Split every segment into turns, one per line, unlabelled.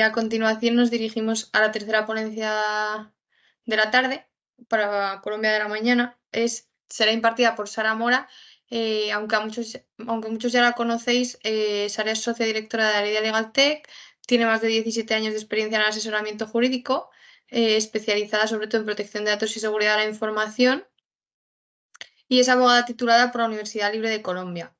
A continuación nos dirigimos a la tercera ponencia de la tarde para Colombia de la mañana. Será impartida por Sara Mora. Aunque muchos ya la conocéis, Sara es socia directora de la Lidia Legal Tech, tiene más de 17 años de experiencia en el asesoramiento jurídico, especializada sobre todo en protección de datos y seguridad de la información, y es abogada titulada por la Universidad Libre de Colombia.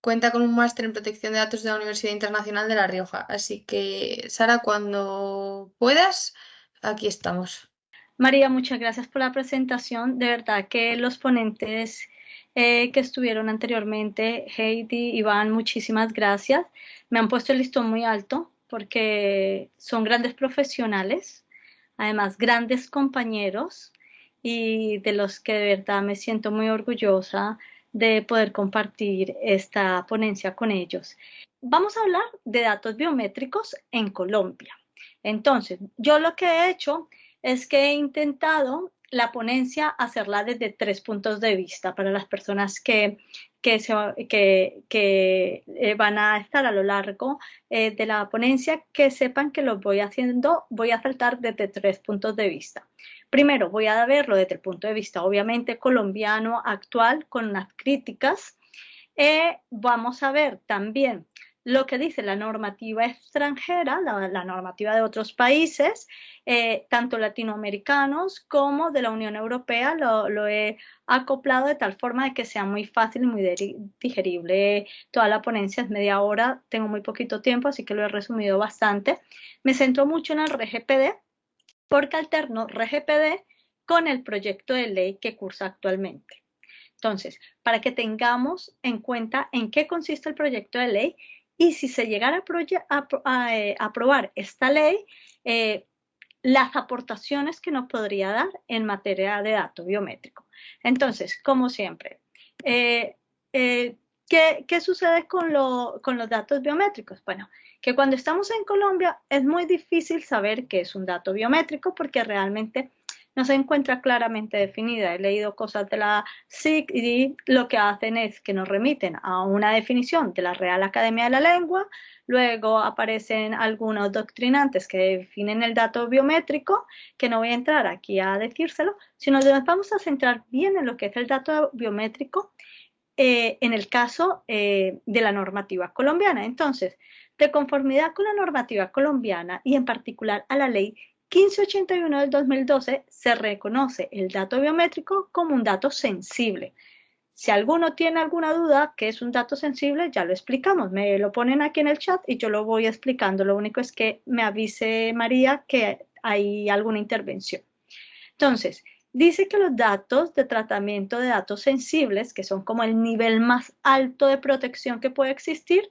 Cuenta con un máster en protección de datos de la Universidad Internacional de La Rioja. Así que, Sara, cuando puedas, aquí estamos.
María, muchas gracias por la presentación. De verdad que los ponentes que estuvieron anteriormente, Heidi, Iván, muchísimas gracias. Me han puesto el listón muy alto porque son grandes profesionales, además grandes compañeros y de los que de verdad me siento muy orgullosa de poder compartir esta ponencia con ellos. Vamos a hablar de datos biométricos en Colombia. Entonces, yo lo que he hecho es que he intentado la ponencia hacerla desde 3 puntos de vista para las personas que van a estar a lo largo de la ponencia, que sepan que lo voy haciendo, voy a saltar desde 3 puntos de vista. Primero voy a verlo desde el punto de vista obviamente colombiano actual con unas críticas. Vamos a ver también lo que dice la normativa extranjera, la normativa de otros países, tanto latinoamericanos como de la Unión Europea, lo he acoplado de tal forma de que sea muy fácil y muy digerible. Toda la ponencia es media hora, tengo muy poquito tiempo, así que lo he resumido bastante. Me centro mucho en el RGPD porque alterno RGPD con el proyecto de ley que cursa actualmente. Entonces, para que tengamos en cuenta en qué consiste el proyecto de ley y si se llegara a aprobar esta ley, las aportaciones que nos podría dar en materia de dato biométrico. Entonces, como siempre, ¿qué sucede con los datos biométricos? Bueno, que cuando estamos en Colombia es muy difícil saber qué es un dato biométrico porque realmente no se encuentra claramente definida. He leído cosas de la SIC y lo que hacen es que nos remiten a una definición de la Real Academia de la Lengua, luego aparecen algunos doctrinantes que definen el dato biométrico, que no voy a entrar aquí a decírselo, sino nos vamos a centrar bien en lo que es el dato biométrico en el caso de la normativa colombiana. Entonces, de conformidad con la normativa colombiana y en particular a la ley 1581 del 2012, se reconoce el dato biométrico como un dato sensible. Si alguno tiene alguna duda que es un dato sensible, ya lo explicamos. Me lo ponen aquí en el chat y yo lo voy explicando. Lo único es que me avise María que hay alguna intervención. Entonces, dice que los datos de tratamiento de datos sensibles, que son como el nivel más alto de protección que puede existir,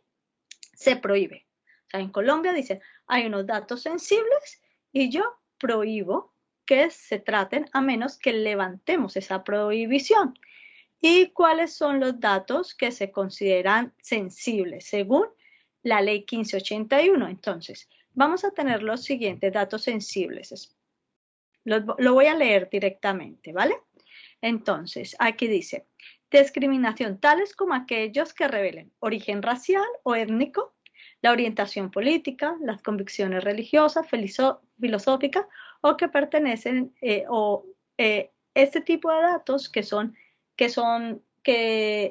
se prohíbe. O sea, en Colombia dicen, hay unos datos sensibles y yo prohíbo que se traten a menos que levantemos esa prohibición. ¿Y cuáles son los datos que se consideran sensibles según la ley 1581? Entonces, vamos a tener los siguientes datos sensibles. Lo voy a leer directamente, ¿vale? Entonces, aquí dice, discriminación tales como aquellos que revelen origen racial o étnico, la orientación política, las convicciones religiosas, filosóficas o que pertenecen este tipo de datos que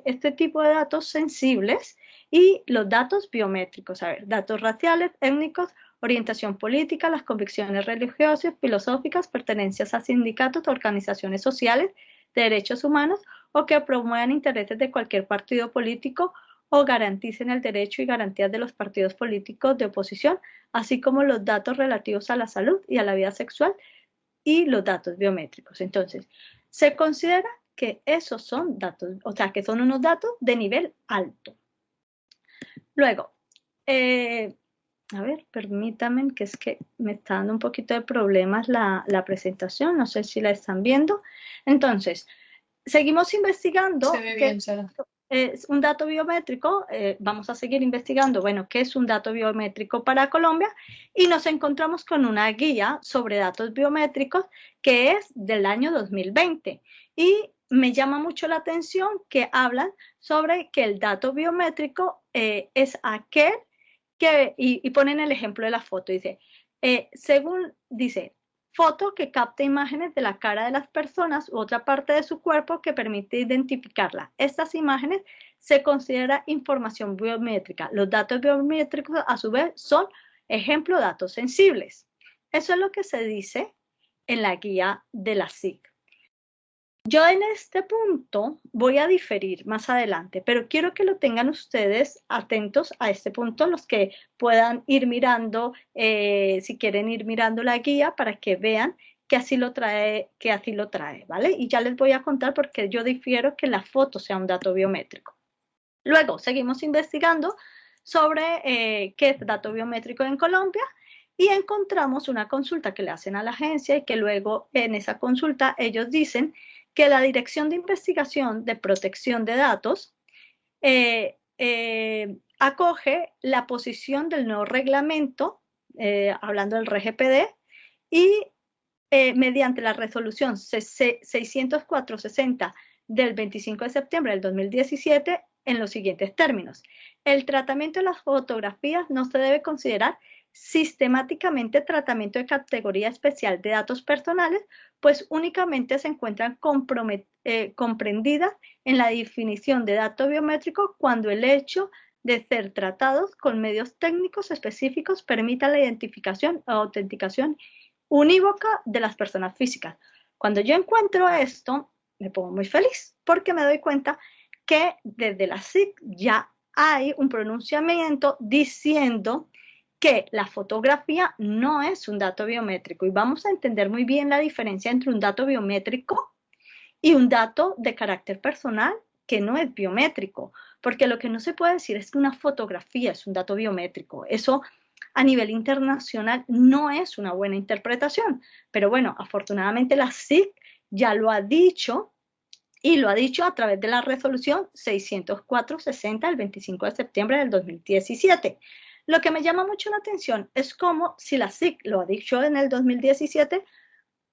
este tipo de datos sensibles y los datos biométricos, a ver, datos raciales, étnicos, orientación política, las convicciones religiosas, filosóficas, pertenencias a sindicatos, organizaciones sociales, de derechos humanos o que promuevan intereses de cualquier partido político o garanticen el derecho y garantías de los partidos políticos de oposición, así como los datos relativos a la salud y a la vida sexual y los datos biométricos. Entonces, se considera que esos son datos, o sea, que son unos datos de nivel alto. Luego, a ver, permítanme, que es que me está dando un poquito de problemas la presentación, no sé si la están viendo. Entonces, seguimos investigando.
Se ve bien, Sara.
Es un dato biométrico, vamos a seguir investigando, bueno, qué es un dato biométrico para Colombia y nos encontramos con una guía sobre datos biométricos que es del año 2020 y me llama mucho la atención que hablan sobre que el dato biométrico es aquel y ponen el ejemplo de la foto, dice según dice, foto que capta imágenes de la cara de las personas u otra parte de su cuerpo que permite identificarla. Estas imágenes se considera información biométrica. Los datos biométricos, a su vez, son, ejemplo, datos sensibles. Eso es lo que se dice en la guía de la SIC. Yo en este punto voy a diferir más adelante, pero quiero que lo tengan ustedes atentos a este punto, los que puedan ir mirando, si quieren ir mirando la guía para que vean que así lo trae, ¿vale? Y ya les voy a contar por qué yo difiero que la foto sea un dato biométrico. Luego seguimos investigando sobre qué es dato biométrico en Colombia y encontramos una consulta que le hacen a la agencia y que luego en esa consulta ellos dicen que la Dirección de Investigación de Protección de Datos acoge la posición del nuevo reglamento, hablando del RGPD, y mediante la resolución 604-60 del 25 de septiembre del 2017 en los siguientes términos. El tratamiento de las fotografías no se debe considerar sistemáticamente tratamiento de categoría especial de datos personales, pues únicamente se encuentran comprendidas en la definición de dato biométrico cuando el hecho de ser tratados con medios técnicos específicos permita la identificación o autenticación unívoca de las personas físicas. Cuando yo encuentro esto, me pongo muy feliz porque me doy cuenta que desde la SIC ya hay un pronunciamiento diciendo que la fotografía no es un dato biométrico y vamos a entender muy bien la diferencia entre un dato biométrico y un dato de carácter personal que no es biométrico, porque lo que no se puede decir es que una fotografía es un dato biométrico. Eso a nivel internacional no es una buena interpretación, pero bueno, afortunadamente la SIC ya lo ha dicho y lo ha dicho a través de la resolución 604-60 del 25 de septiembre del 2017. Lo que me llama mucho la atención es cómo, si la SIC lo ha dicho en el 2017,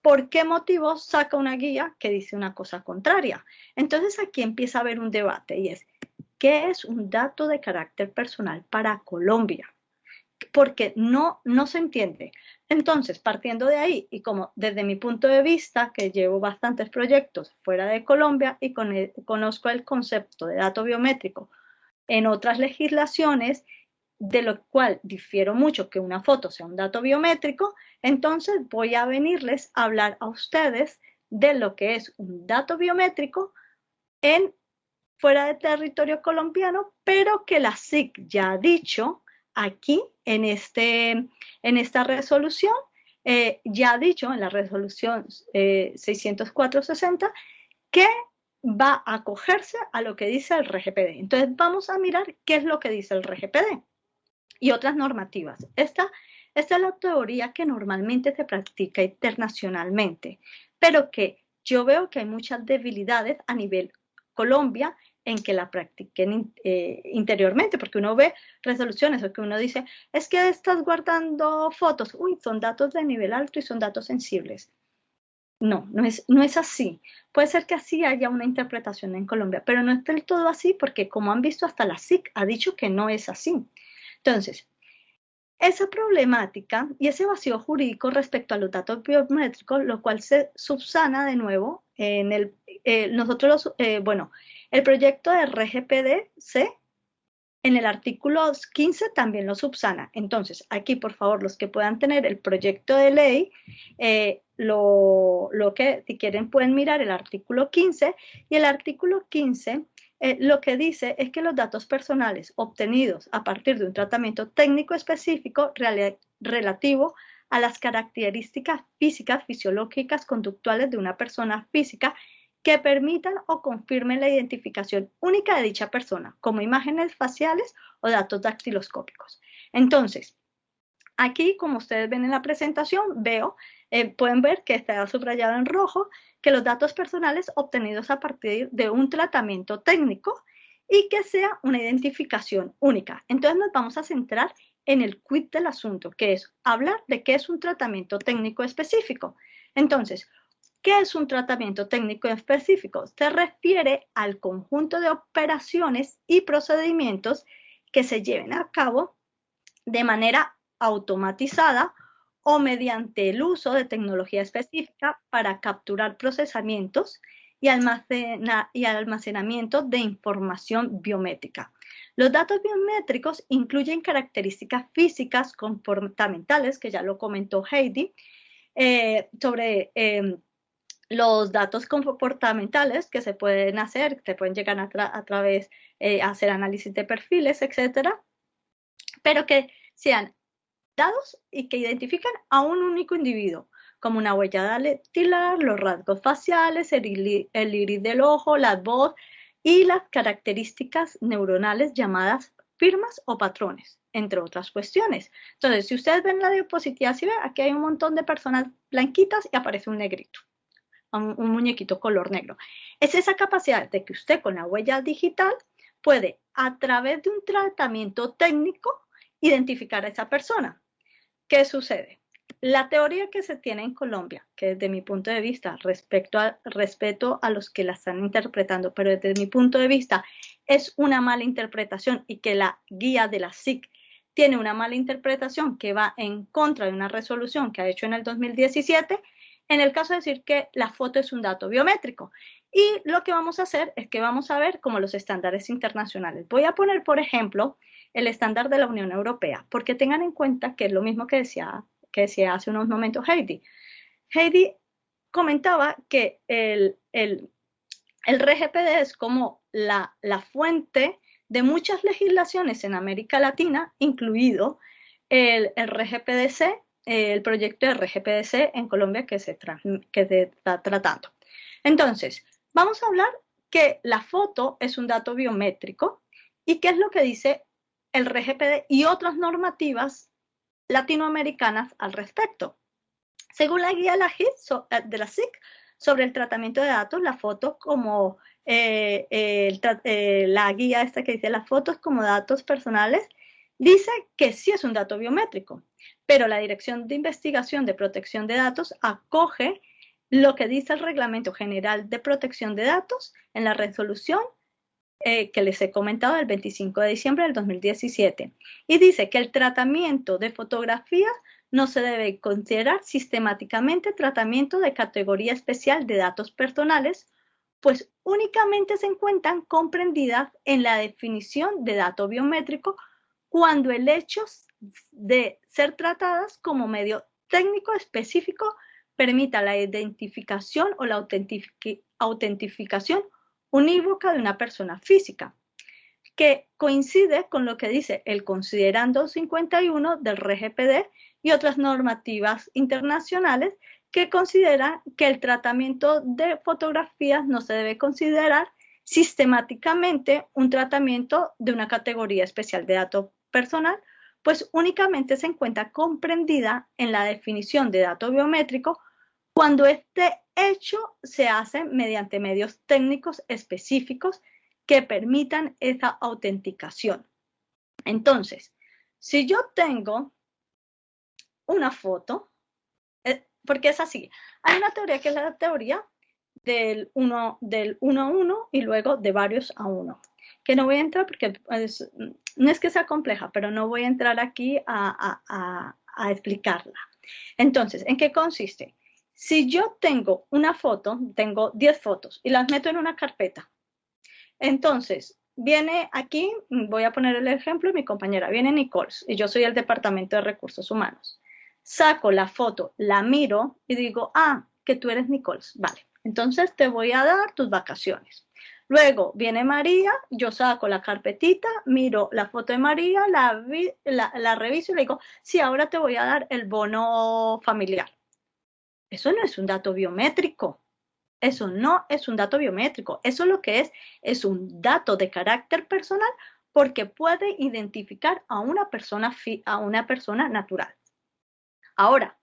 ¿por qué motivo saca una guía que dice una cosa contraria? Entonces aquí empieza a haber un debate y es, ¿qué es un dato de carácter personal para Colombia? Porque no se entiende. Entonces, partiendo de ahí, y como desde mi punto de vista, que llevo bastantes proyectos fuera de Colombia y conozco el concepto de dato biométrico en otras legislaciones, de lo cual difiero mucho que una foto sea un dato biométrico, entonces voy a venirles a hablar a ustedes de lo que es un dato biométrico fuera de territorio colombiano, pero que la SIC ya ha dicho aquí en esta resolución, ya ha dicho en la resolución 604-60 que va a acogerse a lo que dice el RGPD. Entonces vamos a mirar qué es lo que dice el RGPD y otras normativas. Esta es la teoría que normalmente se practica internacionalmente, pero que yo veo que hay muchas debilidades a nivel Colombia en que la practiquen interiormente, porque uno ve resoluciones o que uno dice, es que estás guardando fotos, uy, son datos de nivel alto y son datos sensibles. No es así. Puede ser que así haya una interpretación en Colombia, pero no es del todo así porque como han visto hasta la SIC ha dicho que no es así. Entonces, esa problemática y ese vacío jurídico respecto a los datos biométricos, lo cual se subsana de nuevo en el proyecto de RGPD-C en el artículo 15 también lo subsana. Entonces, aquí, por favor, los que puedan tener el proyecto de ley, lo que, si quieren, pueden mirar el artículo 15, y el artículo 15 lo que dice es que los datos personales obtenidos a partir de un tratamiento técnico específico relativo a las características físicas, fisiológicas, conductuales de una persona física que permitan o confirmen la identificación única de dicha persona, como imágenes faciales o datos dactiloscópicos. Entonces, aquí, como ustedes ven en la presentación, pueden ver que está subrayado en rojo que los datos personales obtenidos a partir de un tratamiento técnico y que sea una identificación única. Entonces nos vamos a centrar en el quid del asunto, que es hablar de qué es un tratamiento técnico específico. Entonces, ¿qué es un tratamiento técnico específico? Se refiere al conjunto de operaciones y procedimientos que se lleven a cabo de manera automatizada o mediante el uso de tecnología específica para capturar procesamientos y almacenamiento de información biométrica. Los datos biométricos incluyen características físicas comportamentales, que ya lo comentó Heidi, sobre los datos comportamentales que se pueden hacer, se pueden llegar a través de hacer análisis de perfiles, etcétera, pero que sean dados y que identifican a un único individuo, como una huella dactilar, los rasgos faciales, el iris del ojo, la voz y las características neuronales llamadas firmas o patrones, entre otras cuestiones. Entonces, si ustedes ven la diapositiva, si ven, aquí hay un montón de personas blanquitas y aparece un negrito, un muñequito color negro. Es esa capacidad de que usted con la huella digital puede, a través de un tratamiento técnico, identificar a esa persona. ¿Qué sucede? La teoría que se tiene en Colombia, que desde mi punto de vista, respeto a los que la están interpretando, pero desde mi punto de vista es una mala interpretación y que la guía de la SIC tiene una mala interpretación que va en contra de una resolución que ha hecho en el 2017, en el caso de decir que la foto es un dato biométrico. Y lo que vamos a hacer es que vamos a ver como los estándares internacionales. Voy a poner, por ejemplo, el estándar de la Unión Europea, porque tengan en cuenta que es lo mismo que decía hace unos momentos Heidi. Heidi comentaba que el RGPD es como la fuente de muchas legislaciones en América Latina, incluido el RGPDC, el proyecto de RGPDC en Colombia que se está tratando. Entonces, vamos a hablar que la foto es un dato biométrico y qué es lo que dice el RGPD y otras normativas latinoamericanas al respecto. Según la guía de la SIC sobre el tratamiento de datos, la foto como la guía esta que dice las fotos como datos personales, dice que sí es un dato biométrico, pero la Dirección de Investigación de Protección de Datos acoge lo que dice el Reglamento General de Protección de Datos en la resolución que les he comentado del 25 de diciembre del 2017 y dice que el tratamiento de fotografías no se debe considerar sistemáticamente tratamiento de categoría especial de datos personales, pues únicamente se encuentran comprendidas en la definición de dato biométrico cuando el hecho de ser tratadas como medio técnico específico permita la identificación o la autentificación unívoca de una persona física, que coincide con lo que dice el considerando 51 del RGPD y otras normativas internacionales que consideran que el tratamiento de fotografías no se debe considerar sistemáticamente un tratamiento de una categoría especial de dato personal, pues únicamente se encuentra comprendida en la definición de dato biométrico cuando este hecho se hace mediante medios técnicos específicos que permitan esa autenticación. Entonces, si yo tengo una foto, porque es así, hay una teoría que es la teoría del 1 a 1 y luego de varios a 1, que no voy a entrar porque no es que sea compleja, pero no voy a entrar aquí a explicarla. Entonces, ¿en qué consiste? Si yo tengo una foto, tengo 10 fotos y las meto en una carpeta, entonces viene aquí, voy a poner el ejemplo, mi compañera, viene Nicole y yo soy el departamento de recursos humanos. Saco la foto, la miro y digo, que tú eres Nicole, vale, entonces te voy a dar tus vacaciones. Luego viene María, yo saco la carpetita, miro la foto de María, la reviso y le digo, sí, ahora te voy a dar el bono familiar. Eso no es un dato biométrico. Eso no es un dato biométrico. Eso lo que es un dato de carácter personal porque puede identificar a una persona natural. Ahora,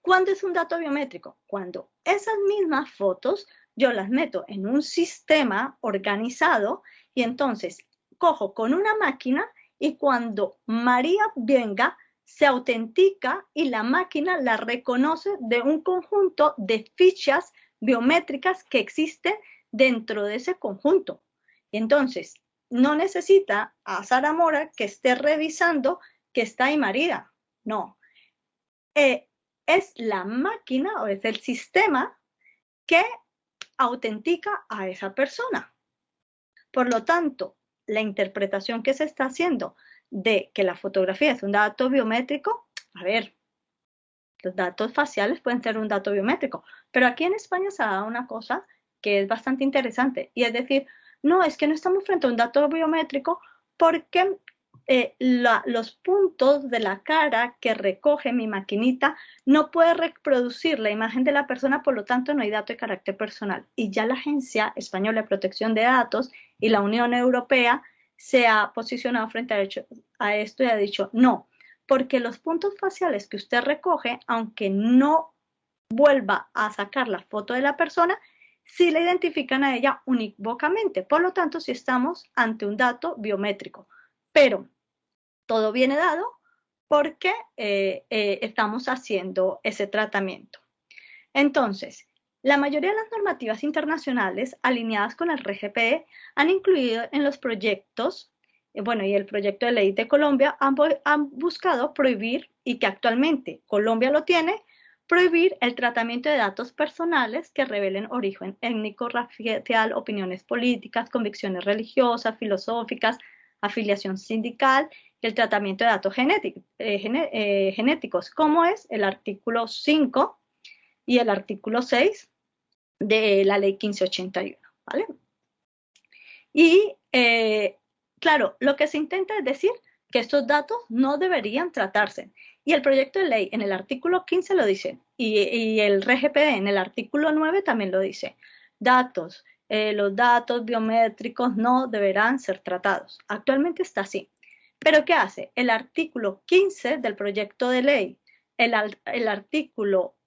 ¿cuándo es un dato biométrico? Cuando esas mismas fotos yo las meto en un sistema organizado y entonces cojo con una máquina y cuando María venga, se autentica y la máquina la reconoce de un conjunto de fichas biométricas que existen dentro de ese conjunto. Y entonces, no necesita a Sara Mora que esté revisando que está ahí María. No. es la máquina o es el sistema que autentica a esa persona. Por lo tanto, la interpretación que se está haciendo de que la fotografía es un dato biométrico, a ver, los datos faciales pueden ser un dato biométrico, pero aquí en España se ha dado una cosa que es bastante interesante, y es decir, no, es que no estamos frente a un dato biométrico porque los puntos de la cara que recoge mi maquinita no puede reproducir la imagen de la persona, por lo tanto no hay dato de carácter personal. Y ya la Agencia Española de Protección de Datos y la Unión Europea se ha posicionado frente a esto y ha dicho no, porque los puntos faciales que usted recoge, aunque no vuelva a sacar la foto de la persona, sí la identifican a ella unívocamente. Por lo tanto, sí estamos ante un dato biométrico. Pero todo viene dado porque estamos haciendo ese tratamiento. Entonces, la mayoría de las normativas internacionales alineadas con el RGPD han incluido en los proyectos, bueno, y el proyecto de ley de Colombia han buscado prohibir, y que actualmente Colombia lo tiene, prohibir el tratamiento de datos personales que revelen origen étnico, racial, opiniones políticas, convicciones religiosas, filosóficas, afiliación sindical y el tratamiento de datos genéticos, como es el artículo 5 y el artículo 6 de la ley 1581, ¿vale? Y claro, lo que se intenta es decir que estos datos no deberían tratarse. Y el proyecto de ley en el artículo 15 lo dice, y el RGPD en el artículo 9 también lo dice. Los datos biométricos no deberán ser tratados. Actualmente está así. ¿Pero qué hace? El artículo 15 del proyecto de ley, el artículo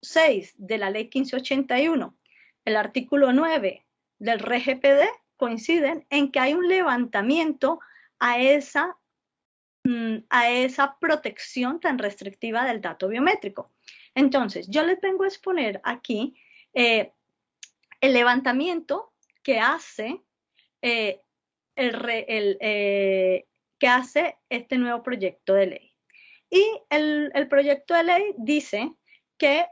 6 de la ley 1581, el artículo 9 del RGPD coinciden en que hay un levantamiento a esa protección tan restrictiva del dato biométrico. Entonces, yo les vengo a exponer aquí el levantamiento que hace, que hace este nuevo proyecto de ley. Y el proyecto de ley dice que,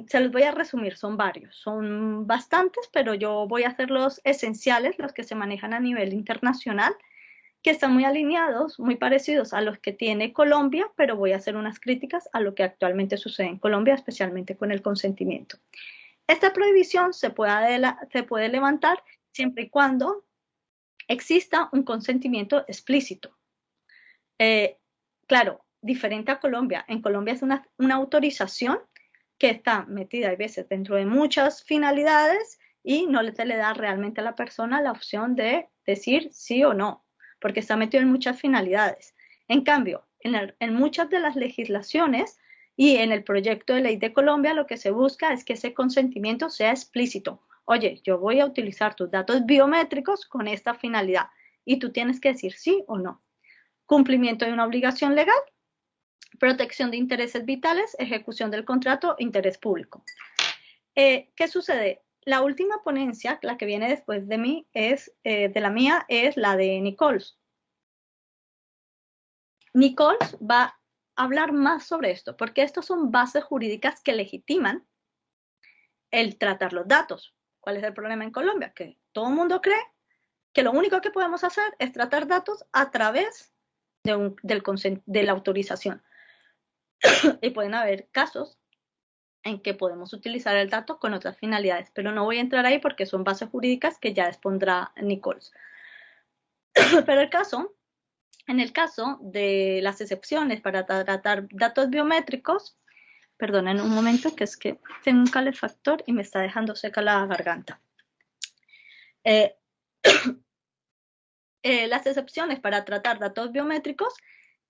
se los voy a resumir, son varios, son bastantes, pero yo voy a hacer los esenciales, los que se manejan a nivel internacional, que están muy alineados, muy parecidos a los que tiene Colombia, pero voy a hacer unas críticas a lo que actualmente sucede en Colombia, especialmente con el consentimiento. Esta prohibición se puede levantar siempre y cuando exista un consentimiento explícito. Claro, diferente a Colombia. En Colombia es una autorización que está metida a veces dentro de muchas finalidades y no se le da realmente a la persona la opción de decir sí o no, porque está metido en muchas finalidades. En cambio, en muchas de las legislaciones y en el proyecto de ley de Colombia, lo que se busca es que ese consentimiento sea explícito. Oye, yo voy a utilizar tus datos biométricos con esta finalidad y tú tienes que decir sí o no. Cumplimiento de una obligación legal, protección de intereses vitales, ejecución del contrato, interés público. ¿Qué sucede? La última ponencia, la que viene después de mí, de la mía, es la de Nichols. Nichols va a hablar más sobre esto, porque estas son bases jurídicas que legitiman el tratar los datos. ¿Cuál es el problema en Colombia? Que todo el mundo cree que lo único que podemos hacer es tratar datos a través de la autorización. Y pueden haber casos en que podemos utilizar el dato con otras finalidades, pero no voy a entrar ahí porque son bases jurídicas que ya expondrá Nichols. Pero en el caso de las excepciones para tratar datos biométricos, perdonen un momento que es que tengo un calefactor y me está dejando seca la garganta. Las excepciones para tratar datos biométricos,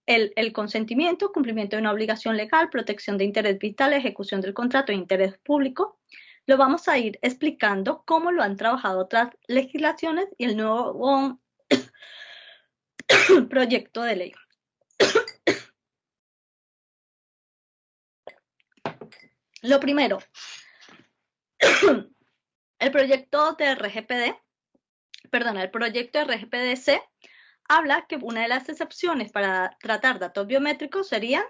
el consentimiento, cumplimiento de una obligación legal, protección de interés vital, ejecución del contrato de interés público. Lo vamos a ir explicando cómo lo han trabajado otras legislaciones y el nuevo proyecto de ley. Lo primero, el proyecto de RGPD, el proyecto de RGPD-C habla que una de las excepciones para tratar datos biométricos sería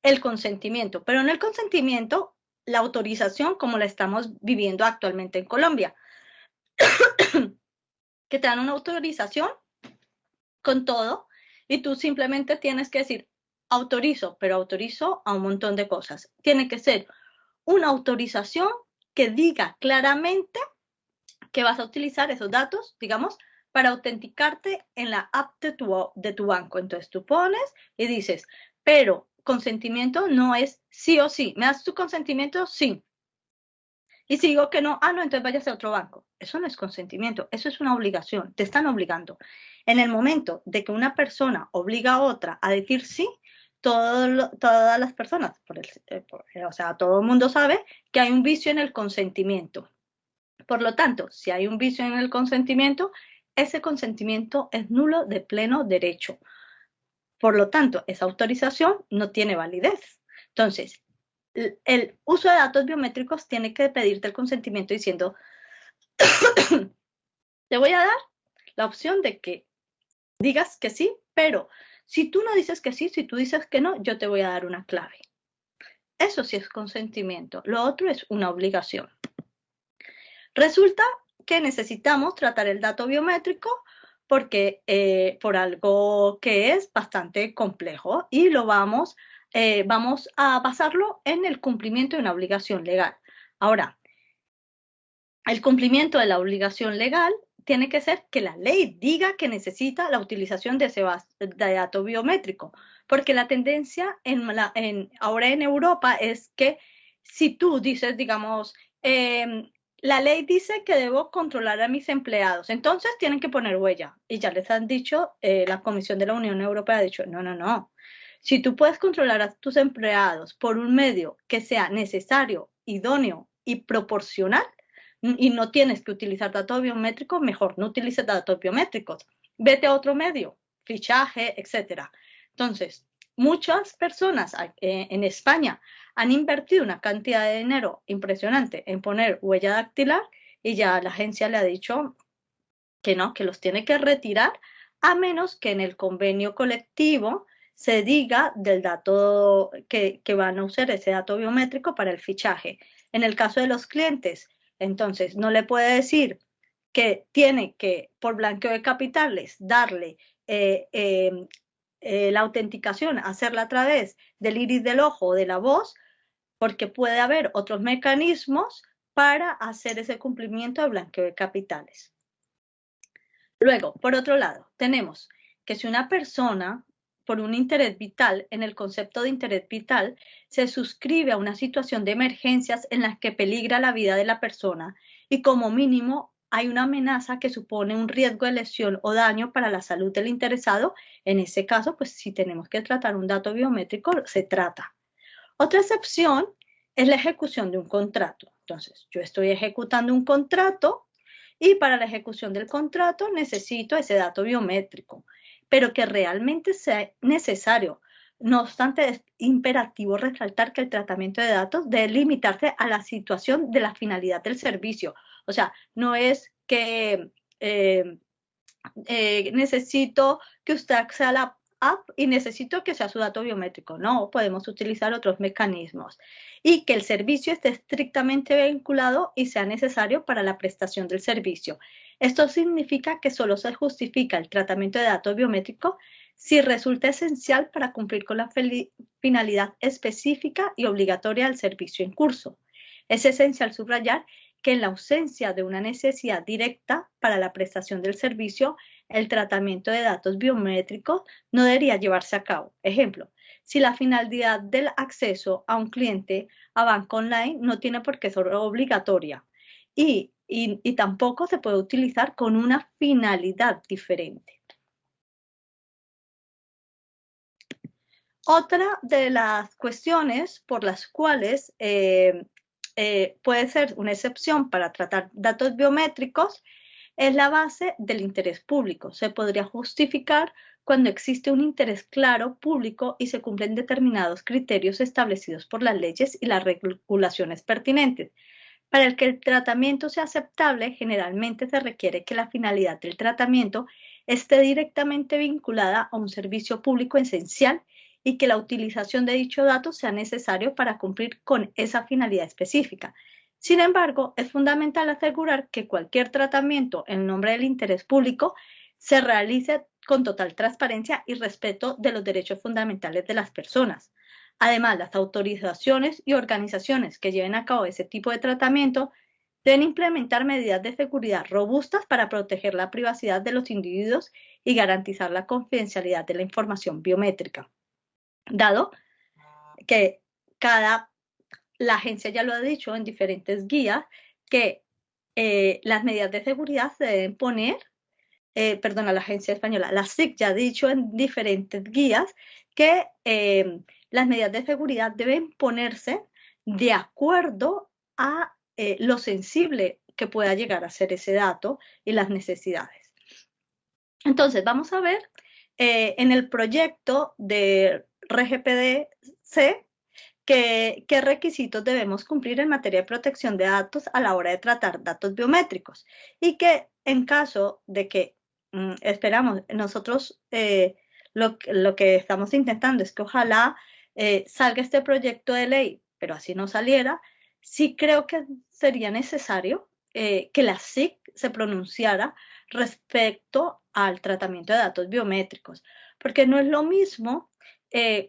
el consentimiento, pero no el consentimiento, la autorización como la estamos viviendo actualmente en Colombia, que te dan una autorización con todo y tú simplemente tienes que decir autorizo, pero autorizo a un montón de cosas. Tiene que ser una autorización que diga claramente que vas a utilizar esos datos, digamos, para autenticarte en la app de tu banco. Entonces tú pones y dices, pero consentimiento no es sí o sí. ¿Me das tu consentimiento? Sí. Y si digo que no, no, entonces váyase a otro banco. Eso no es consentimiento, eso es una obligación, te están obligando. En el momento de que una persona obliga a otra a decir sí, todas las personas, o sea, todo el mundo sabe que hay un vicio en el consentimiento. Por lo tanto, si hay un vicio en el consentimiento, ese consentimiento es nulo de pleno derecho. Por lo tanto, esa autorización no tiene validez. Entonces, el uso de datos biométricos tiene que pedirte el consentimiento diciendo, te voy a dar la opción de que digas que sí, pero si tú no dices que sí, si tú dices que no, yo te voy a dar una clave. Eso sí es consentimiento. Lo otro es una obligación. Resulta que necesitamos tratar el dato biométrico porque por algo que es bastante complejo y lo vamos a basarlo en el cumplimiento de una obligación legal. Ahora, el cumplimiento de la obligación legal tiene que ser que la ley diga que necesita la utilización de ese dato biométrico, porque la tendencia ahora en Europa es que si tú dices, digamos, la ley dice que debo controlar a mis empleados, entonces tienen que poner huella. Y ya les han dicho, la Comisión de la Unión Europea ha dicho, no, no, no. Si tú puedes controlar a tus empleados por un medio que sea necesario, idóneo y proporcional, y no tienes que utilizar datos biométricos, mejor no utilices datos biométricos. Vete a otro medio, fichaje, etcétera. Entonces, muchas personas en España han invertido una cantidad de dinero impresionante en poner huella dactilar y ya la agencia le ha dicho que no, que los tiene que retirar a menos que en el convenio colectivo se diga del dato que van a usar ese dato biométrico para el fichaje. En el caso de los clientes, entonces no le puede decir que tiene que, por blanqueo de capitales, darle la autenticación, hacerla a través del iris del ojo o de la voz, porque puede haber otros mecanismos para hacer ese cumplimiento de blanqueo de capitales. Luego, por otro lado, tenemos que si una persona, por un interés vital, en el concepto de interés vital, se suscribe a una situación de emergencias en la que peligra la vida de la persona y como mínimo hay una amenaza que supone un riesgo de lesión o daño para la salud del interesado, en ese caso, pues si tenemos que tratar un dato biométrico, se trata. Otra excepción es la ejecución de un contrato. Entonces, yo estoy ejecutando un contrato y para la ejecución del contrato necesito ese dato biométrico, pero que realmente sea necesario. No obstante, es imperativo resaltar que el tratamiento de datos debe limitarse a la situación de la finalidad del servicio. O sea, no es que necesito que usted acceda a la app y necesito que sea su dato biométrico. No, podemos utilizar otros mecanismos y que el servicio esté estrictamente vinculado y sea necesario para la prestación del servicio. Esto significa que solo se justifica el tratamiento de datos biométricos si resulta esencial para cumplir con la finalidad específica y obligatoria del servicio en curso. Es esencial subrayar que en la ausencia de una necesidad directa para la prestación del servicio, el tratamiento de datos biométricos no debería llevarse a cabo. Ejemplo, si la finalidad del acceso a un cliente a banco online no tiene por qué ser obligatoria y tampoco se puede utilizar con una finalidad diferente. Otra de las cuestiones por las cuales puede ser una excepción para tratar datos biométricos es la base del interés público. Se podría justificar cuando existe un interés claro público y se cumplen determinados criterios establecidos por las leyes y las regulaciones pertinentes. Para el que el tratamiento sea aceptable, generalmente se requiere que la finalidad del tratamiento esté directamente vinculada a un servicio público esencial y que la utilización de dicho dato sea necesario para cumplir con esa finalidad específica. Sin embargo, es fundamental asegurar que cualquier tratamiento en nombre del interés público se realice con total transparencia y respeto de los derechos fundamentales de las personas. Además, las autorizaciones y organizaciones que lleven a cabo ese tipo de tratamiento deben implementar medidas de seguridad robustas para proteger la privacidad de los individuos y garantizar la confidencialidad de la información biométrica. Dado que la agencia ya lo ha dicho en diferentes guías, que las medidas de seguridad se deben poner, la agencia española, la SIC ya ha dicho en diferentes guías que las medidas de seguridad deben ponerse de acuerdo a lo sensible que pueda llegar a ser ese dato y las necesidades. Entonces, vamos a ver en el proyecto de RGPD-C qué requisitos debemos cumplir en materia de protección de datos a la hora de tratar datos biométricos y que en caso de que esperamos, nosotros lo que estamos intentando es que ojalá salga este proyecto de ley, pero así no saliera, sí creo que sería necesario que la SIC se pronunciara respecto al tratamiento de datos biométricos, porque no es lo mismo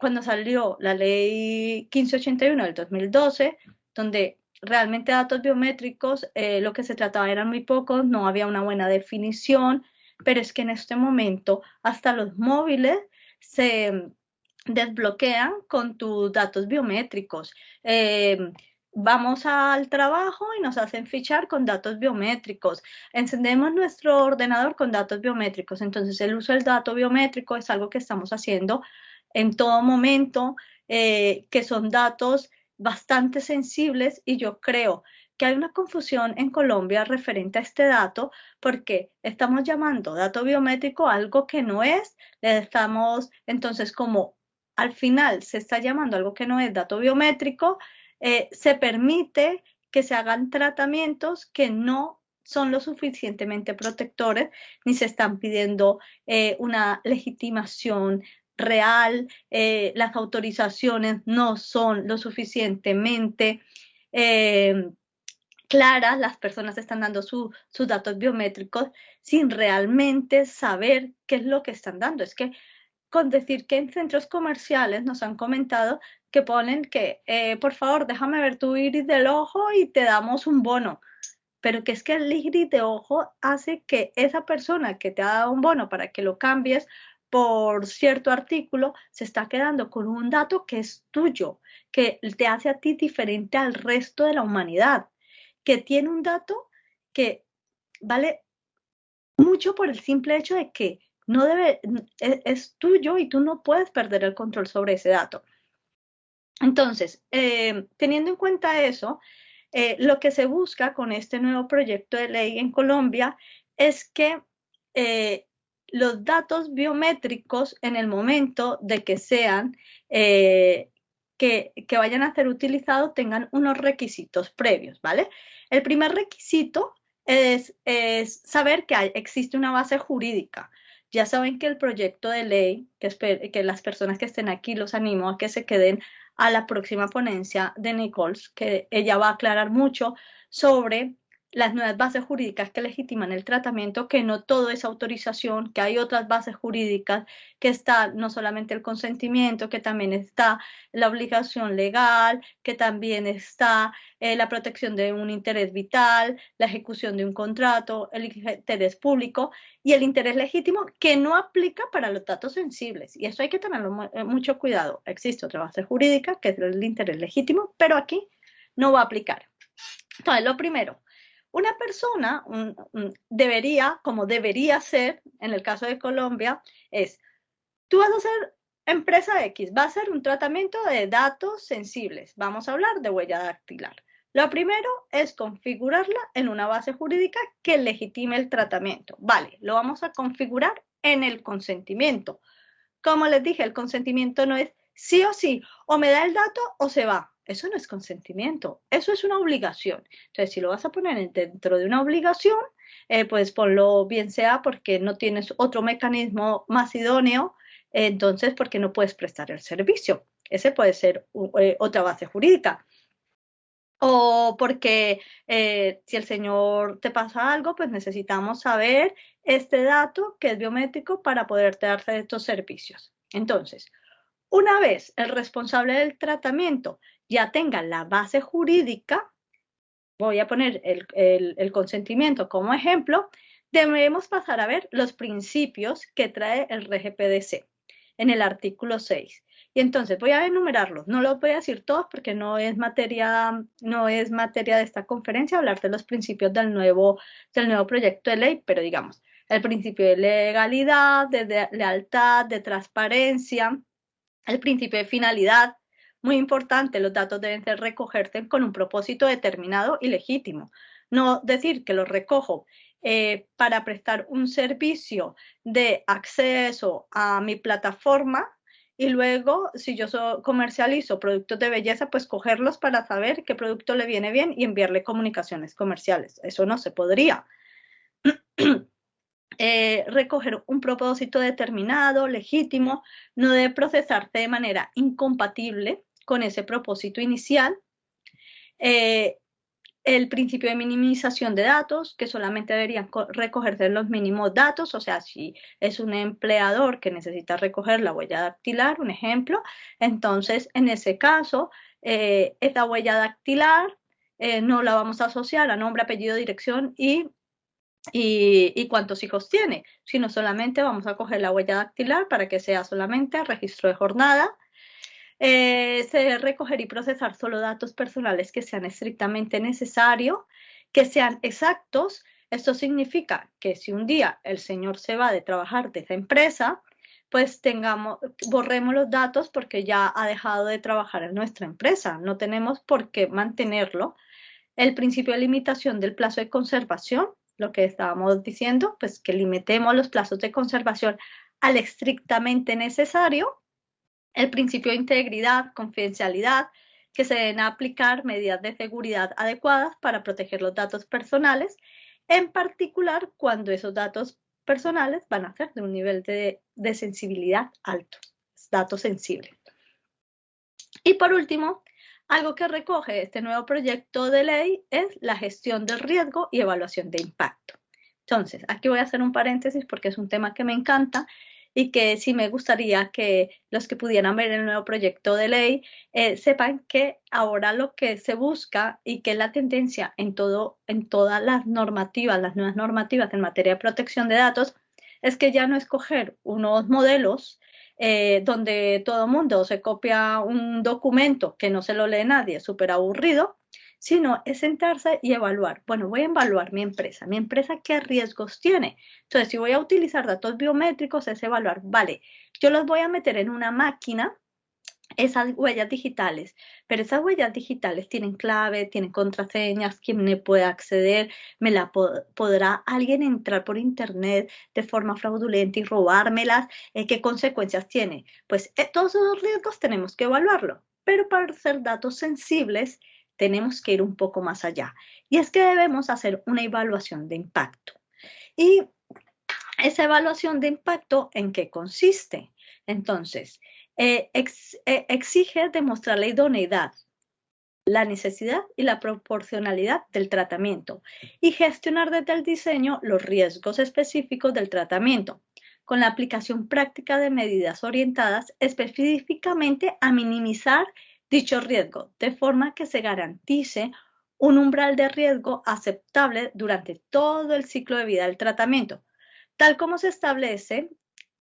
cuando salió la ley 1581 del 2012, donde realmente datos biométricos lo que se trataba eran muy pocos, no había una buena definición, pero es que en este momento hasta los móviles se desbloquean con tus datos biométricos. Vamos al trabajo y nos hacen fichar con datos biométricos. Encendemos nuestro ordenador con datos biométricos. Entonces, el uso del dato biométrico es algo que estamos haciendo en todo momento, que son datos bastante sensibles y yo creo que hay una confusión en Colombia referente a este dato porque estamos llamando dato biométrico algo que no es, le estamos entonces como al final se está llamando algo que no es dato biométrico, se permite que se hagan tratamientos que no son lo suficientemente protectores ni se están pidiendo una legitimación real, las autorizaciones no son lo suficientemente claras, las personas están dando sus datos biométricos sin realmente saber qué es lo que están dando. Es que con decir que en centros comerciales nos han comentado que ponen que, por favor, déjame ver tu iris del ojo y te damos un bono. Pero que es que el iris de ojo hace que esa persona que te ha dado un bono para que lo cambies por cierto artículo, se está quedando con un dato que es tuyo, que te hace a ti diferente al resto de la humanidad, que tiene un dato que vale mucho por el simple hecho de que no debe, es tuyo y tú no puedes perder el control sobre ese dato. Entonces, teniendo en cuenta eso, lo que se busca con este nuevo proyecto de ley en Colombia es que los datos biométricos en el momento de que sean, que vayan a ser utilizados tengan unos requisitos previos, ¿vale? El primer requisito es saber que existe una base jurídica. Ya saben que el proyecto de ley, que las personas que estén aquí los animo a que se queden a la próxima ponencia de Nichols, que ella va a aclarar mucho sobre las nuevas bases jurídicas que legitiman el tratamiento, que no todo es autorización, que hay otras bases jurídicas, que está no solamente el consentimiento, que también está la obligación legal, que también está la protección de un interés vital, la ejecución de un contrato, el interés público y el interés legítimo, que no aplica para los datos sensibles. Y eso hay que tenerlo mucho cuidado. Existe otra base jurídica, que es el interés legítimo, pero aquí no va a aplicar. Entonces, lo primero, una persona debería, como debería ser, en el caso de Colombia, es, tú vas a ser empresa X, va a ser un tratamiento de datos sensibles. Vamos a hablar de huella dactilar. Lo primero es configurarla en una base jurídica que legitime el tratamiento. Vale, lo vamos a configurar en el consentimiento. Como les dije, el consentimiento no es sí o sí, o me da el dato o se va. Eso no es consentimiento, eso es una obligación. Entonces, si lo vas a poner dentro de una obligación, pues ponlo bien sea porque no tienes otro mecanismo más idóneo entonces, ¿por qué no puedes prestar el servicio? Ese puede ser otra base jurídica. O porque si el señor te pasa algo, pues necesitamos saber este dato que es biométrico para poderte darte estos servicios. Entonces, una vez el responsable del tratamiento ya tenga la base jurídica, voy a poner el consentimiento como ejemplo, debemos pasar a ver los principios que trae el RGPD en el artículo 6. Y entonces voy a enumerarlos, no los voy a decir todos porque no es materia de esta conferencia hablar de los principios del nuevo proyecto de ley, pero digamos, el principio de legalidad, de lealtad, de transparencia, el principio de finalidad, muy importante, los datos deben ser recogerse con un propósito determinado y legítimo. No decir que los recojo para prestar un servicio de acceso a mi plataforma y luego, si yo comercializo productos de belleza, pues cogerlos para saber qué producto le viene bien y enviarle comunicaciones comerciales. Eso no se podría. Recoger un propósito determinado, legítimo, no debe procesarse de manera incompatible con ese propósito inicial. El principio de minimización de datos, que solamente deberían recogerse los mínimos datos, o sea, si es un empleador que necesita recoger la huella dactilar, un ejemplo, entonces en ese caso, esa huella dactilar no la vamos a asociar a nombre, apellido, dirección y cuántos hijos tiene, sino solamente vamos a coger la huella dactilar para que sea solamente registro de jornada. Se debe recoger y procesar solo datos personales que sean estrictamente necesarios, que sean exactos. Esto significa que si un día el señor se va de trabajar de esa empresa, pues borremos los datos porque ya ha dejado de trabajar en nuestra empresa. No tenemos por qué mantenerlo. El principio de limitación del plazo de conservación, lo que estábamos diciendo, pues que limitemos los plazos de conservación al estrictamente necesario. El principio de integridad, confidencialidad, que se deben aplicar medidas de seguridad adecuadas para proteger los datos personales, en particular cuando esos datos personales van a ser de un nivel de sensibilidad alto, datos sensibles. Y por último, algo que recoge este nuevo proyecto de ley es la gestión del riesgo y evaluación de impacto. Entonces, aquí voy a hacer un paréntesis porque es un tema que me encanta y que sí me gustaría que los que pudieran ver el nuevo proyecto de ley sepan que ahora lo que se busca y que es la tendencia en todas las normativas, las nuevas normativas en materia de protección de datos, es que ya no escoger unos modelos donde todo el mundo se copia un documento que no se lo lee nadie, súper aburrido, sino es sentarse y evaluar. Bueno, voy a evaluar mi empresa qué riesgos tiene. Entonces, si voy a utilizar datos biométricos, es evaluar, vale, yo los voy a meter en una máquina, esas huellas digitales, pero esas huellas digitales tienen clave, tienen contraseñas, quién me puede acceder, podrá alguien entrar por internet de forma fraudulenta y robármelas, ¿qué consecuencias tiene? Pues todos esos riesgos tenemos que evaluarlo, pero para ser datos sensibles tenemos que ir un poco más allá. Y es que debemos hacer una evaluación de impacto. Y esa evaluación de impacto, ¿en qué consiste? Entonces, exige demostrar la idoneidad, la necesidad y la proporcionalidad del tratamiento y gestionar desde el diseño los riesgos específicos del tratamiento, con la aplicación práctica de medidas orientadas específicamente a minimizar dicho riesgo, de forma que se garantice un umbral de riesgo aceptable durante todo el ciclo de vida del tratamiento, tal como se establece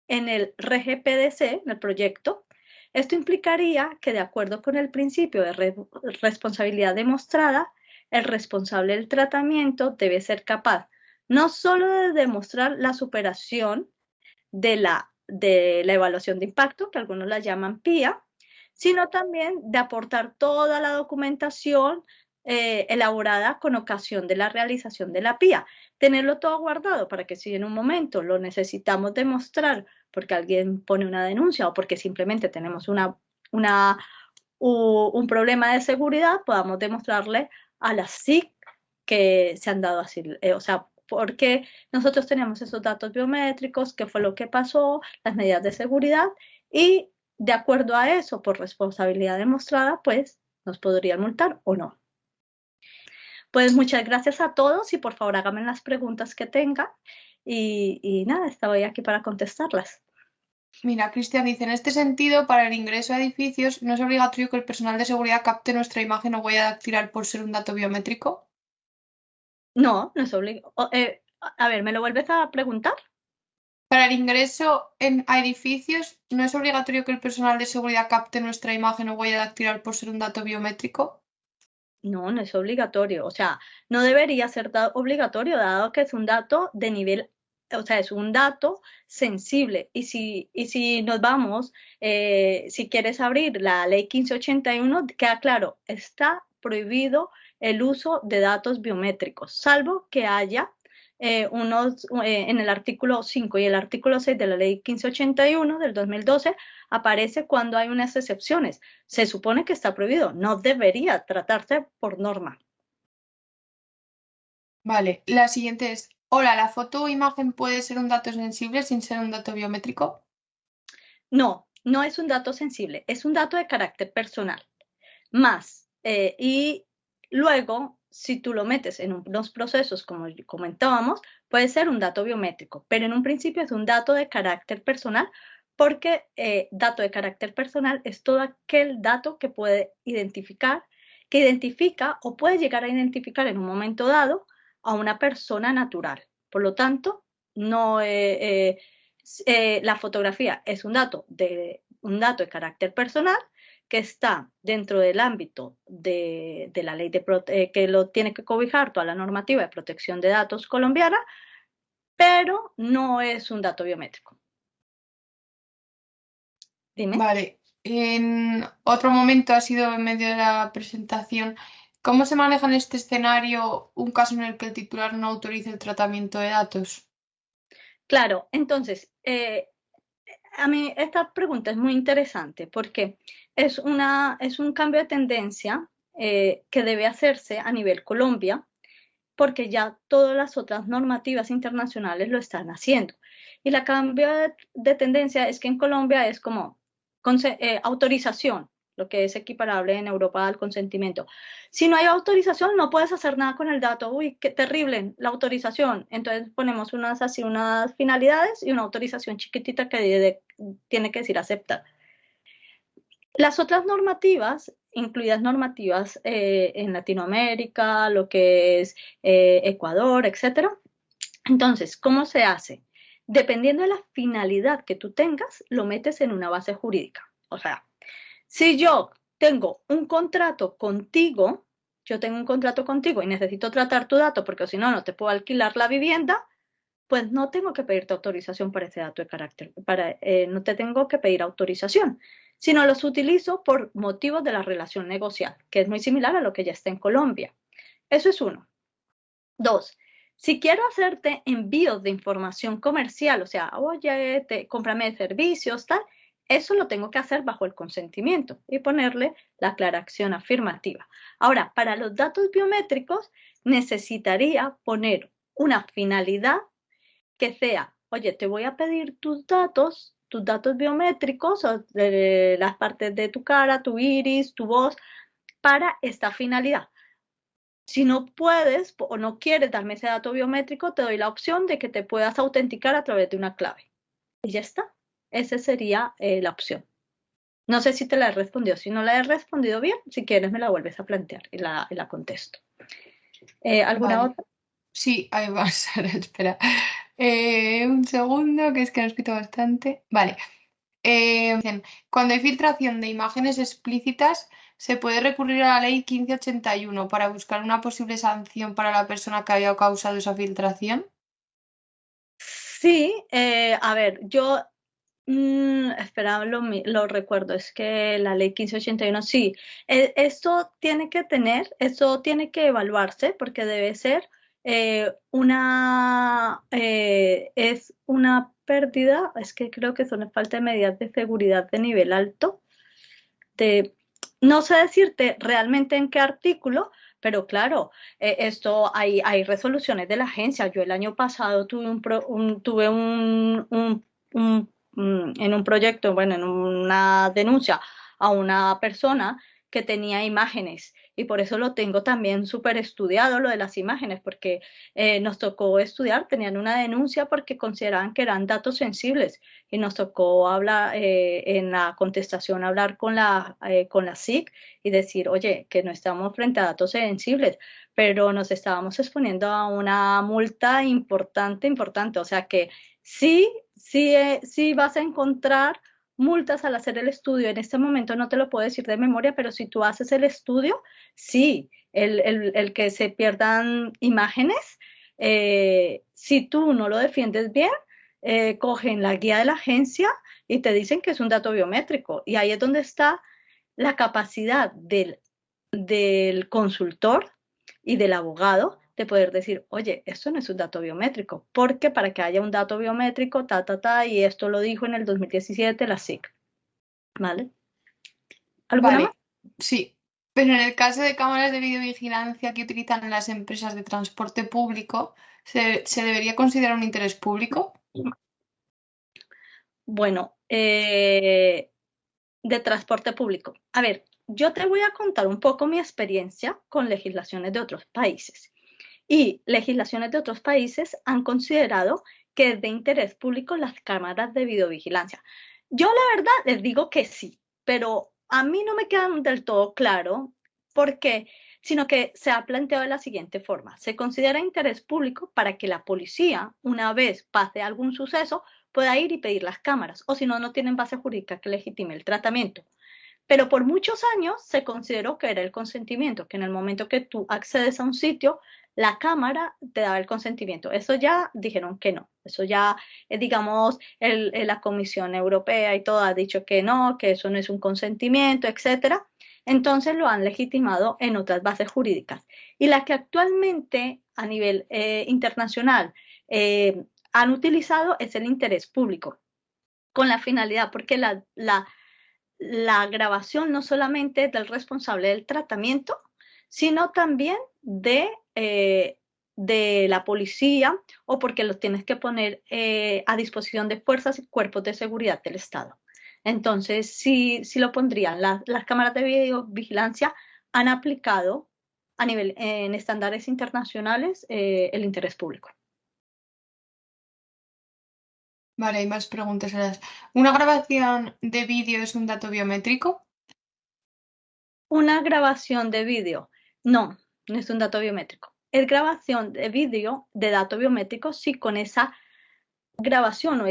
en el RGPD, en el proyecto. Esto implicaría que, de acuerdo con el principio de responsabilidad demostrada, el responsable del tratamiento debe ser capaz no solo de demostrar la superación de la evaluación de impacto, que algunos la llaman PIA, sino también de aportar toda la documentación elaborada con ocasión de la realización de la PIA. Tenerlo todo guardado para que si en un momento lo necesitamos demostrar porque alguien pone una denuncia o porque simplemente tenemos un problema de seguridad, podamos demostrarle a las SIC que se han dado así, o sea, por qué nosotros teníamos esos datos biométricos, qué fue lo que pasó, las medidas de seguridad y de acuerdo a eso, por responsabilidad demostrada, pues nos podrían multar o no. Pues muchas gracias a todos y por favor háganme las preguntas que tengan y nada, estaba aquí para contestarlas.
Mira, Cristian dice, en este sentido, para el ingreso a edificios, ¿no es obligatorio que el personal de seguridad capte nuestra imagen o huella dactilar por ser un dato biométrico?
No, no es obligatorio. A ver, ¿me lo vuelves a preguntar?
Para el ingreso a edificios, ¿no es obligatorio que el personal de seguridad capte nuestra imagen o huella dactilar por ser un dato biométrico?
No, no es obligatorio. O sea, no debería ser obligatorio dado que es un dato de nivel, o sea, es un dato sensible. Y si nos vamos, si quieres abrir la ley 1581, queda claro, está prohibido el uso de datos biométricos, salvo que haya en el artículo 5 y el artículo 6 de la ley 1581 del 2012 aparece cuando hay unas excepciones. Se supone que está prohibido, no debería tratarse por norma.
Vale, la siguiente es, hola, ¿la foto o imagen puede ser un dato sensible sin ser un dato biométrico?
No, no es un dato sensible, es un dato de carácter personal. Más, y luego, si tú lo metes en unos procesos, como comentábamos, puede ser un dato biométrico, pero en un principio es un dato de carácter personal, porque dato de carácter personal es todo aquel dato que puede identificar, que identifica o puede llegar a identificar en un momento dado a una persona natural. Por lo tanto, no, la fotografía es un dato de carácter personal que está dentro del ámbito de la ley que lo tiene que cobijar toda la normativa de protección de datos colombiana, pero no es un dato biométrico. Dime.
Vale, en otro momento ha sido en medio de la presentación. ¿Cómo se maneja en este escenario un caso en el que el titular no autorice el tratamiento de datos?
Claro, entonces, a mí esta pregunta es muy interesante porque es un cambio de tendencia que debe hacerse a nivel Colombia porque ya todas las otras normativas internacionales lo están haciendo. Y la cambio de tendencia es que en Colombia es como autorización, lo que es equiparable en Europa al consentimiento. Si no hay autorización, no puedes hacer nada con el dato. Uy, qué terrible la autorización. Entonces ponemos unas finalidades y una autorización chiquitita que tiene que decir aceptar. Las otras normativas, incluidas normativas en Latinoamérica, lo que es Ecuador, etcétera. Entonces, ¿cómo se hace? Dependiendo de la finalidad que tú tengas, lo metes en una base jurídica. O sea, si yo tengo un contrato contigo, y necesito tratar tu dato porque si no, no te puedo alquilar la vivienda, pues no tengo que pedirte autorización para ese dato de carácter, no te tengo que pedir autorización, sino los utilizo por motivos de la relación negocial, que es muy similar a lo que ya está en Colombia. Eso es uno. Dos, si quiero hacerte envíos de información comercial, o sea, oye, cómprame servicios, tal, eso lo tengo que hacer bajo el consentimiento y ponerle la aclaración afirmativa. Ahora, para los datos biométricos, necesitaría poner una finalidad que sea, oye, te voy a pedir tus datos biométricos, o de las partes de tu cara, tu iris, tu voz, para esta finalidad. Si no puedes o no quieres darme ese dato biométrico, te doy la opción de que te puedas autenticar a través de una clave. Y ya está. Esa sería la opción. No sé si te la he respondido. Si no la he respondido bien, si quieres me la vuelves a plantear y la contesto. ¿Alguna
Vale,
otra?
sí, ahí va, Sara, espera. Un segundo, que es que lo he escrito bastante. Vale. Dicen, cuando hay filtración de imágenes explícitas, se puede recurrir a la ley 1581 para buscar una posible sanción para la persona que haya causado esa filtración.
Sí, a ver, yo espera, lo recuerdo, es que la ley 1581, sí, esto tiene que evaluarse porque debe ser es una pérdida, es que creo que son falta de medidas de seguridad de nivel alto, de, no sé decirte realmente en qué artículo, Pero claro, esto hay resoluciones de la agencia. Yo el año pasado tuve en un proyecto, bueno, en una denuncia a una persona que tenía imágenes y por eso lo tengo también súper estudiado, lo de las imágenes, porque nos tocó estudiar, tenían una denuncia porque consideraban que eran datos sensibles y nos tocó hablar en la contestación, hablar con la SIC y decir, oye, que no estamos frente a datos sensibles, pero nos estábamos exponiendo a una multa importante, importante. O sea que sí vas a encontrar multas al hacer el estudio. En este momento no te lo puedo decir de memoria, pero si tú haces el estudio, sí, el que se pierdan imágenes, si tú no lo defiendes bien, cogen la guía de la agencia y te dicen que es un dato biométrico. Y ahí es donde está la capacidad del consultor y del abogado de poder decir, oye, esto no es un dato biométrico, porque para que haya un dato biométrico, y esto lo dijo en el 2017 la SIC, ¿vale? ¿Alguna más?
Vale, sí. Pero en el caso de cámaras de videovigilancia que utilizan las empresas de transporte público, ¿se debería considerar un interés público?
Bueno, de transporte público. A ver, yo te voy a contar un poco mi experiencia con legislaciones de otros países. Y legislaciones de otros países han considerado que es de interés público las cámaras de videovigilancia. Yo la verdad les digo que sí, pero a mí no me quedan del todo claro por qué, sino que se ha planteado de la siguiente forma. Se considera interés público para que la policía, una vez pase algún suceso, pueda ir y pedir las cámaras, o si no, no tienen base jurídica que legitime el tratamiento. Pero por muchos años se consideró que era el consentimiento, que en el momento que tú accedes a un sitio, la cámara te da el consentimiento. Eso ya dijeron que no. Eso ya, digamos, la Comisión Europea y todo ha dicho que no, que eso no es un consentimiento, etcétera. Entonces lo han legitimado en otras bases jurídicas. Y la que actualmente a nivel internacional han utilizado es el interés público, con la finalidad, porque la grabación no solamente es del responsable del tratamiento, sino también de la policía o porque los tienes que poner a disposición de fuerzas y cuerpos de seguridad del Estado. Entonces, sí lo pondrían. Las cámaras de videovigilancia han aplicado a nivel en estándares internacionales el interés público.
Vale, hay más preguntas. ¿Una grabación de vídeo es un dato biométrico?
Una grabación de vídeo, no es un dato biométrico. Es grabación de vídeo de dato biométrico si con esa grabación o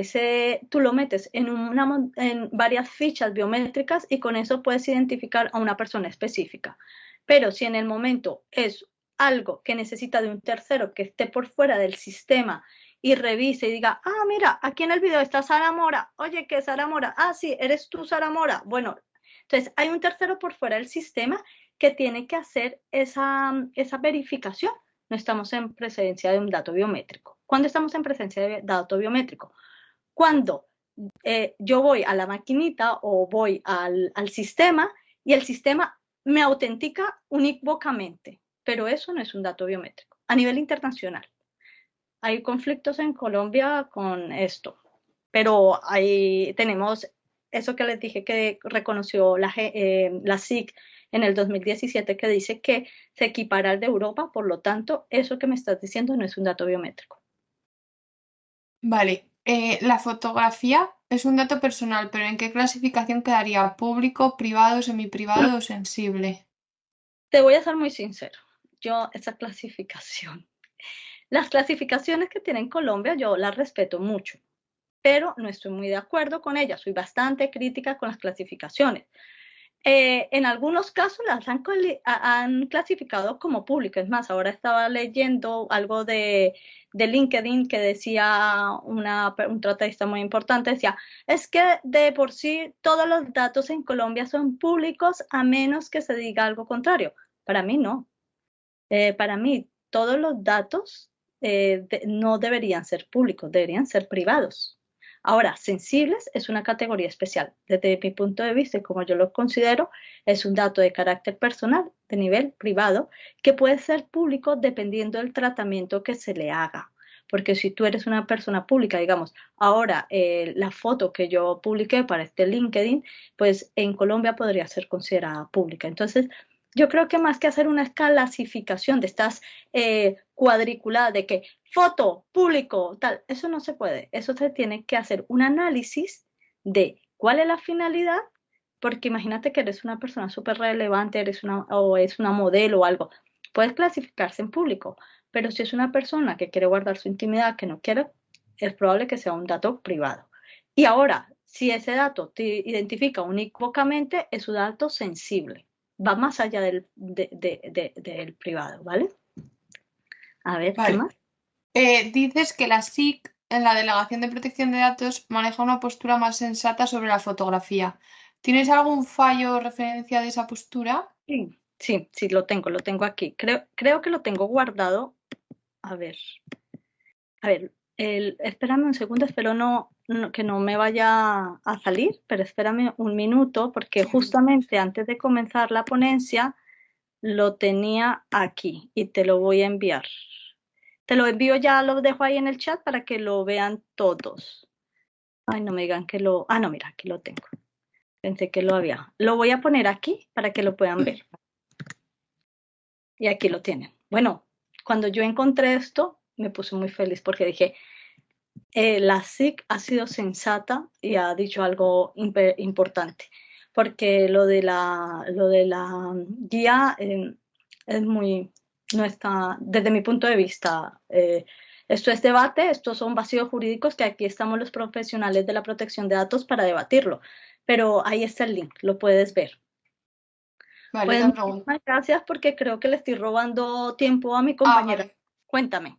tú lo metes en varias fichas biométricas y con eso puedes identificar a una persona específica. Pero si en el momento es algo que necesita de un tercero que esté por fuera del sistema y revise y diga, mira, aquí en el video está Sara Mora, oye, ¿qué es Sara Mora? Sí, eres tú Sara Mora. Bueno, entonces hay un tercero por fuera del sistema que tiene que hacer esa verificación. No estamos en presencia de un dato biométrico. ¿Cuándo estamos en presencia de dato biométrico? Cuando yo voy a la maquinita o voy al sistema y el sistema me autentica unívocamente, pero eso no es un dato biométrico a nivel internacional. Hay conflictos en Colombia con esto, pero ahí tenemos eso que les dije que reconoció la SIC en el 2017 que dice que se equipara al de Europa, por lo tanto, eso que me estás diciendo no es un dato biométrico.
Vale, la fotografía es un dato personal, pero ¿en qué clasificación quedaría? ¿Público, privado, semiprivado o sensible?
Te voy a ser muy sincero, yo esa clasificación, las clasificaciones que tiene Colombia yo las respeto mucho, pero no estoy muy de acuerdo con ellas, soy bastante crítica con las clasificaciones. En algunos casos las han clasificado como públicas. Es más, ahora estaba leyendo algo de LinkedIn que decía un tratadista muy importante, decía, es que de por sí todos los datos en Colombia son públicos a menos que se diga algo contrario. Para mí no. Para mí todos los datos no deberían ser públicos, deberían ser privados. Ahora, sensibles es una categoría especial. Desde mi punto de vista, y como yo lo considero, es un dato de carácter personal, de nivel privado, que puede ser público dependiendo del tratamiento que se le haga. Porque si tú eres una persona pública, digamos, ahora la foto que yo publiqué para este LinkedIn, pues en Colombia podría ser considerada pública. Entonces, yo creo que más que hacer una clasificación de estas cuadriculadas de que foto, público, tal, eso no se puede. Eso se tiene que hacer un análisis de cuál es la finalidad, porque imagínate que eres una persona súper relevante, o es una modelo o algo, puedes clasificarse en público, pero si es una persona que quiere guardar su intimidad, que no quiere, es probable que sea un dato privado. Y ahora, si ese dato te identifica uníquamente, es un dato sensible, va más allá del privado, ¿vale? A ver, ¿qué
Vale.
más?
Dices que la SIC, en la Delegación de Protección de Datos, maneja una postura más sensata sobre la fotografía. ¿Tienes algún fallo o referencia de esa postura?
Sí, sí, sí, lo tengo aquí. Creo que lo tengo guardado. A ver, espérame un segundo, espero que no me vaya a salir, pero espérame un minuto, porque justamente antes de comenzar la ponencia lo tenía aquí y te lo voy a enviar. Te lo envío ya, lo dejo ahí en el chat para que lo vean todos. Ay, no me digan que lo... Ah, no, mira, aquí lo tengo. Pensé que lo había. Lo voy a poner aquí para que lo puedan ver. Y aquí lo tienen. Bueno, cuando yo encontré esto, me puse muy feliz porque dije, la SIC ha sido sensata y ha dicho algo importante, porque lo de la guía es muy, no está, desde mi punto de vista, esto es debate, estos son vacíos jurídicos que aquí estamos los profesionales de la protección de datos para debatirlo, pero ahí está el link, lo puedes ver.
Vale,
Pues
otra pregunta.
muchísimas gracias porque creo que le estoy robando tiempo a mi
Ah,
compañera.
vale.
Cuéntame.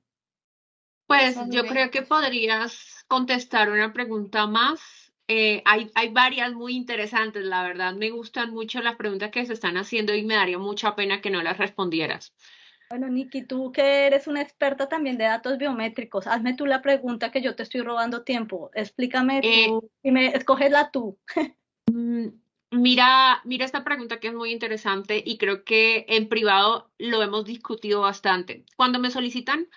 Pues
No,
yo
dime.
creo que podrías contestar una pregunta más. Hay varias muy interesantes, la verdad. Me gustan mucho las preguntas que se están haciendo y me daría mucha pena que no las respondieras.
Bueno, Nikki, tú que eres una experta también de datos biométricos, hazme tú la pregunta que yo te estoy robando tiempo. Explícame
Eh,
tú, escógela tú.
mm, mira esta pregunta que es muy interesante y creo que en privado lo hemos discutido bastante. Cuando me solicitan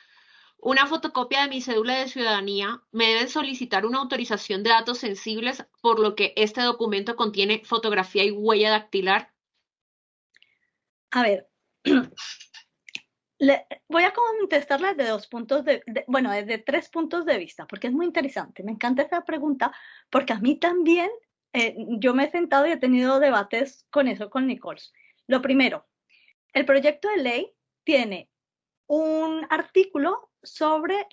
una fotocopia de mi cédula de ciudadanía, me deben solicitar una autorización de datos sensibles, por lo que este documento contiene fotografía y huella dactilar.
A ver, voy a contestarla desde bueno, desde tres puntos de vista, porque es muy interesante. Me encanta esa pregunta, porque a mí también, yo me he sentado y he tenido debates con eso, con Nicole. Lo primero, el proyecto de ley tiene un artículo sobre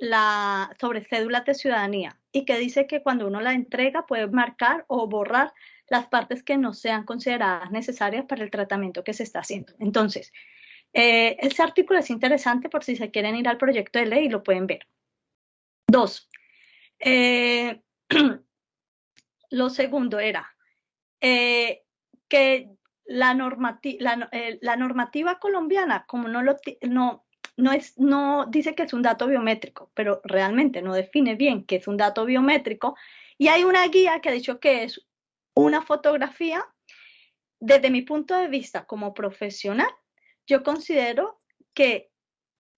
cédulas de ciudadanía y que dice que cuando uno la entrega puede marcar o borrar las partes que no sean consideradas necesarias para el tratamiento que se está haciendo. Entonces, ese artículo es interesante por si se quieren ir al proyecto de ley y lo pueden ver. Dos, eh, lo segundo era que la normativa colombiana, como no dice que es un dato biométrico, pero realmente no define bien qué es un dato biométrico, y hay una guía que ha dicho que es una fotografía. Desde mi punto de vista como profesional, yo considero que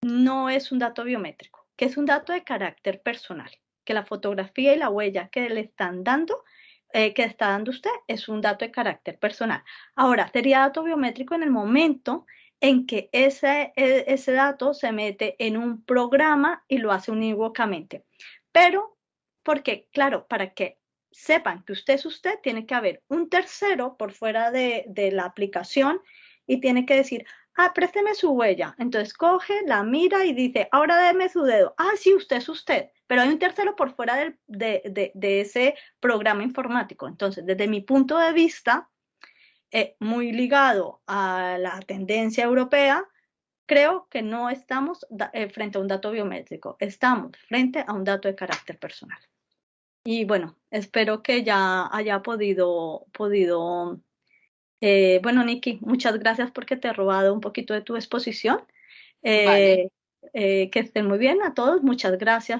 no es un dato biométrico, que es un dato de carácter personal, que la fotografía y la huella que le están dando, que está dando usted, es un dato de carácter personal. Ahora, sería dato biométrico en el momento en que ese dato se mete en un programa y lo hace unívocamente. Pero, porque, claro, para que sepan que usted, tiene que haber un tercero por fuera de la aplicación y tiene que decir, ah, présteme su huella. Entonces coge, la mira y dice, ahora déme su dedo. Ah, sí, usted es usted. Pero hay un tercero por fuera de ese programa informático. Entonces, desde mi punto de vista, muy ligado a la tendencia europea, creo que no estamos frente a un dato biométrico, estamos frente a un dato de carácter personal. Y bueno, espero que ya haya podido bueno, Nikki, muchas gracias porque te he robado un poquito de tu exposición.
Vale.
Que estén muy bien a todos, muchas gracias.